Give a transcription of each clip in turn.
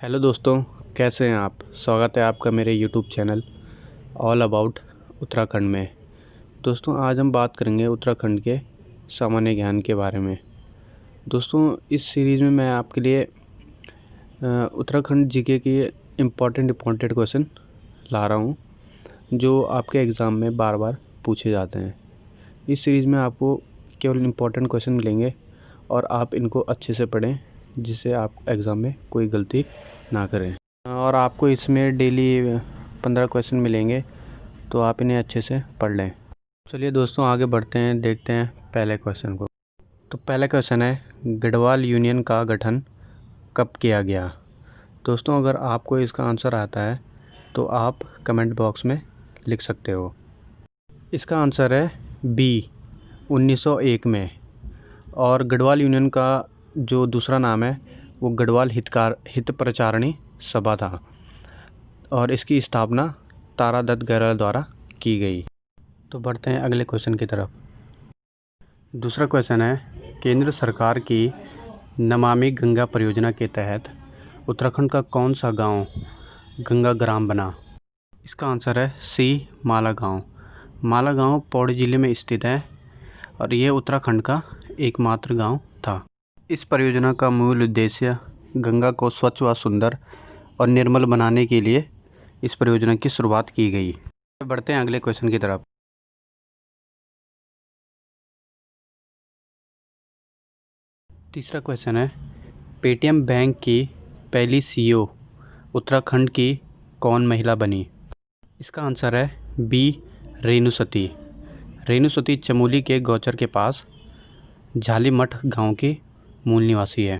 Hello दोस्तों, कैसे हैं आप। स्वागत है आपका मेरे YouTube channel all about Uttarakhand में। दोस्तों, आज हम बात करेंगे उत्तराखंड के सामान्य ज्ञान के बारे में। दोस्तों, इस सीरीज़ में मैं आपके लिए उत्तराखंड जीके के इम्पॉर्टेंट क्वेश्चन ला रहा हूँ, जो आपके एग्ज़ाम में बार बार पूछे जाते हैं। इस सीरीज़ में आपको केवल इम्पॉर्टेंट क्वेश्चन मिलेंगे और आप इनको अच्छे से पढ़ें, जिससे आप एग्ज़ाम में कोई गलती ना करें। और आपको इसमें डेली 15 क्वेश्चन मिलेंगे, तो आप इन्हें अच्छे से पढ़ लें। चलिए दोस्तों, आगे बढ़ते हैं, देखते हैं पहले क्वेश्चन को। तो पहला क्वेश्चन है, गढ़वाल यूनियन का गठन कब किया गया। दोस्तों, अगर आपको इसका आंसर आता है तो आप कमेंट बॉक्स में लिख सकते हो। इसका आंसर है बी, 1901 में। और गढ़वाल यूनियन का जो दूसरा नाम है वो गढ़वाल हित प्रचारणी सभा था, और इसकी स्थापना तारादत्त गहरा द्वारा की गई। तो बढ़ते हैं अगले क्वेश्चन की तरफ। दूसरा क्वेश्चन है, केंद्र सरकार की नमामि गंगा परियोजना के तहत उत्तराखंड का कौन सा गांव गंगा ग्राम बना। इसका आंसर है सी, माला गांव। माला गांव पौड़ी ज़िले में स्थित है और ये उत्तराखंड का एकमात्र गांव था। इस परियोजना का मूल उद्देश्य गंगा को स्वच्छ व सुंदर और निर्मल बनाने के लिए इस परियोजना की शुरुआत की गई। बढ़ते हैं अगले क्वेश्चन की तरफ। तीसरा क्वेश्चन है, पेटीएम बैंक की पहली सीईओ उत्तराखंड की कौन महिला बनी। इसका आंसर है बी, रेणु सती। रेणु सती चमोली के गौचर के पास झालीमठ गांव की मूल निवासी है।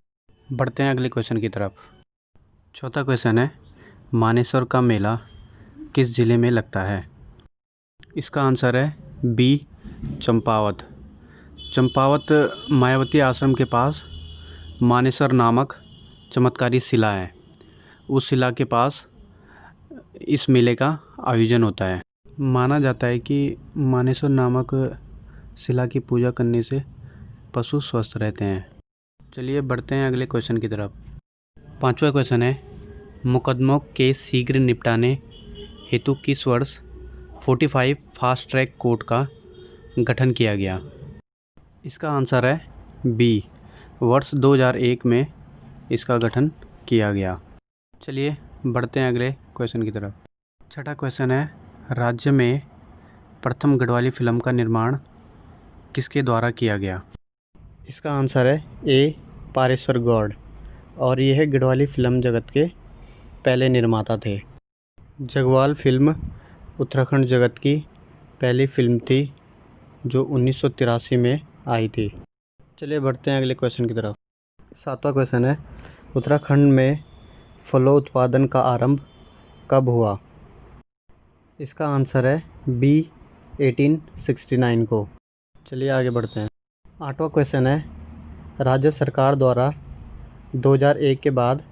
बढ़ते हैं अगले क्वेश्चन की तरफ। चौथा क्वेश्चन है, मानेसर का मेला किस ज़िले में लगता है। इसका आंसर है बी, चंपावत। चंपावत मायावती आश्रम के पास मानेसर नामक चमत्कारी शिला है। उस शिला के पास इस मेले का आयोजन होता है। माना जाता है कि मानेसर नामक शिला की पूजा करने से पशु स्वस्थ रहते हैं। चलिए बढ़ते हैं अगले क्वेश्चन की तरफ। पांचवा क्वेश्चन है, मुकदमों के शीघ्र निपटाने हेतु किस वर्ष 45 फास्ट ट्रैक कोर्ट का गठन किया गया। इसका आंसर है बी, वर्ष 2001 में इसका गठन किया गया। चलिए बढ़ते हैं अगले क्वेश्चन की तरफ। छठा क्वेश्चन है, राज्य में प्रथम गढ़वाली फिल्म का निर्माण किसके द्वारा किया गया। इसका आंसर है ए, पारेश्वर गौड़। और यह गढ़वाली फिल्म जगत के पहले निर्माता थे। जगवाल फिल्म उत्तराखंड जगत की पहली फिल्म थी जो 1983 में आई थी। चलिए बढ़ते हैं अगले क्वेश्चन की तरफ। सातवां क्वेश्चन है, उत्तराखंड में फलों उत्पादन का आरंभ कब हुआ। इसका आंसर है बी, 1869 को। चलिए आगे बढ़ते हैं। आठवां क्वेश्चन है, राज्य सरकार द्वारा 2001 के बाद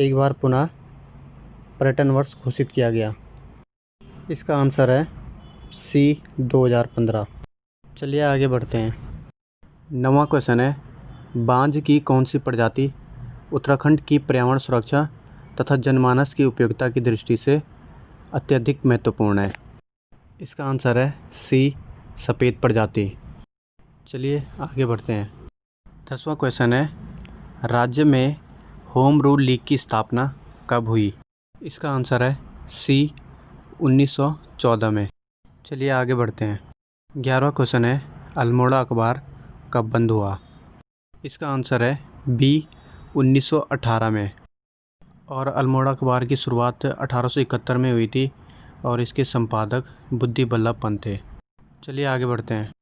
एक बार पुनः पर्यटन वर्ष घोषित किया गया। इसका आंसर है सी, 2015। चलिए आगे बढ़ते हैं। नौवां क्वेश्चन है, बांज की कौन सी प्रजाति उत्तराखंड की पर्यावरण सुरक्षा तथा जनमानस की उपयोगिता की दृष्टि से अत्यधिक महत्वपूर्ण है। इसका आंसर है सी, सफ़ेद प्रजाति। चलिए आगे बढ़ते हैं। 10वां क्वेश्चन है, राज्य में होम रूल लीग की स्थापना कब हुई। इसका आंसर है सी, 1914 में। चलिए आगे बढ़ते हैं। 11वां क्वेश्चन है, अल्मोड़ा अखबार कब बंद हुआ। इसका आंसर है बी, 1918 में। और अल्मोड़ा अखबार की शुरुआत 1871 में हुई थी और इसके संपादक बुद्धि बल्लभ पंत थे। चलिए आगे बढ़ते हैं।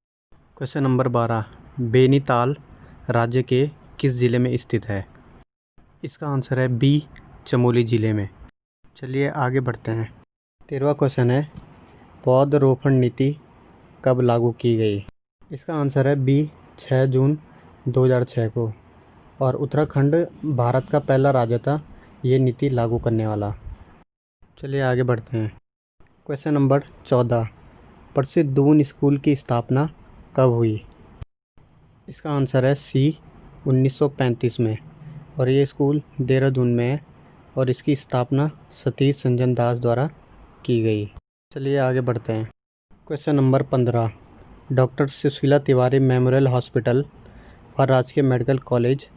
क्वेश्चन नंबर 12, बेनीताल राज्य के किस ज़िले में स्थित है। इसका आंसर है बी, चमोली ज़िले में। चलिए आगे बढ़ते हैं। 13वां क्वेश्चन है, पौधरोपण नीति कब लागू की गई। इसका आंसर है बी, 6 जून 2006 को। और उत्तराखंड भारत का पहला राज्य था ये नीति लागू करने वाला। चलिए आगे बढ़ते हैं। क्वेश्चन नंबर 14, प्रसिद्ध दून स्कूल की स्थापना कब हुई। इसका आंसर है सी, 1935 में। और ये स्कूल देहरादून में है और इसकी स्थापना सतीश रंजन दास द्वारा की गई। चलिए आगे बढ़ते हैं। Question number 15, doctor Sushila Tiwari memorial hospital और राजकीय मेडिकल कॉलेज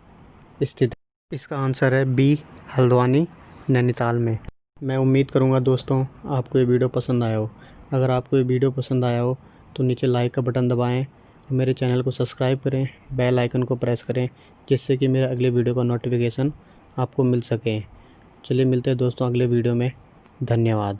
स्थित है। इसका आंसर है बी, हल्द्वानी नैनीताल में। मैं उम्मीद करूंगा दोस्तों आपको ये वीडियो पसंद आया हो। अगर आपको ये वीडियो पसंद आया हो तो नीचे लाइक का बटन दबाएं और मेरे चैनल को सब्सक्राइब करें, बेल आइकन को प्रेस करें, जिससे कि मेरे अगले वीडियो का नोटिफिकेशन आपको मिल सके। चलिए मिलते हैं दोस्तों अगले वीडियो में। धन्यवाद।